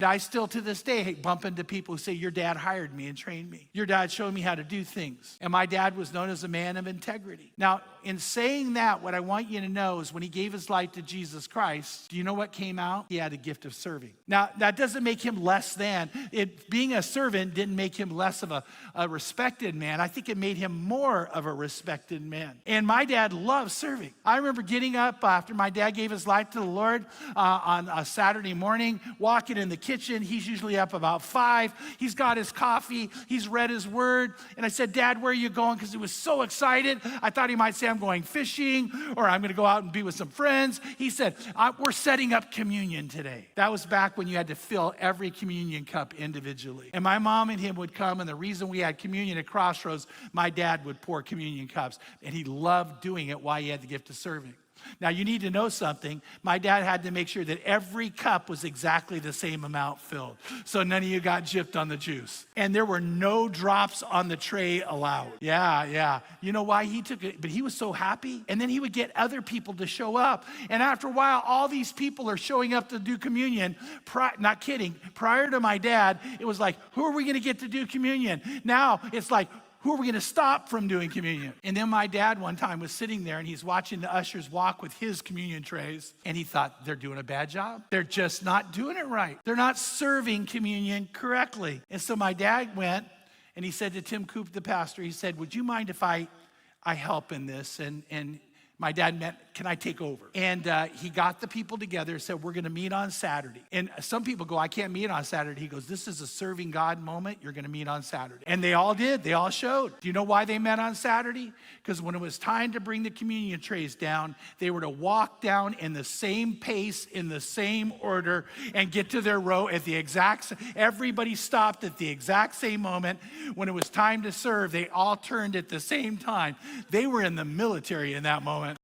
I still to this day bump into people who say, your dad hired me and trained me. Your dad showed me how to do things. And my dad was known as a man of integrity. Now, in saying that, what I want you to know is when he gave his life to Jesus Christ, do you know what came out? He had a gift of serving. Now, that doesn't make him less than. Being a servant didn't make him less of a respected man. I think it made him more of a respected man. And my dad loved serving. I remember getting up after my dad gave his life to the Lord on a Saturday morning, walking in the kitchen. He's usually up about 5. He's got his coffee. He's read his word. And I said, Dad, where are you going? Because he was so excited. I thought he might say, I'm going fishing, or I'm going to go out and be with some friends. He said, we're setting up communion today. That was back when you had to fill every communion cup individually. And my mom and him would come, and the reason we had communion at Crossroads, my dad would pour communion cups, and he loved doing it while he had the gift of serving. Now, you need to know something. My dad had to make sure that every cup was exactly the same amount filled, so none of you got gypped on the juice. And there were no drops on the tray allowed. Yeah. You know why he took it? But he was so happy. And then he would get other people to show up. And after a while, all these people are showing up to do communion. Not kidding. Prior to my dad, it was like, who are we going to get to do communion? Now, it's like, who are we going to stop from doing communion? And then my dad one time was sitting there and he's watching the ushers walk with his communion trays. And he thought, they're doing a bad job. They're just not doing it right. They're not serving communion correctly. And so my dad went and he said to Tim Coop, the pastor, he said, would you mind if I help in this? And my dad meant, can I take over? And he got the people together, said, we're going to meet on Saturday. And some people go, I can't meet on Saturday. He goes, this is a serving God moment. You're going to meet on Saturday. And they all did. They all showed. Do you know why they met on Saturday? Because when it was time to bring the communion trays down, they were to walk down in the same pace, in the same order, and get to their row at the exact, everybody stopped at the exact same moment. When it was time to serve, they all turned at the same time. They were in the military in that moment.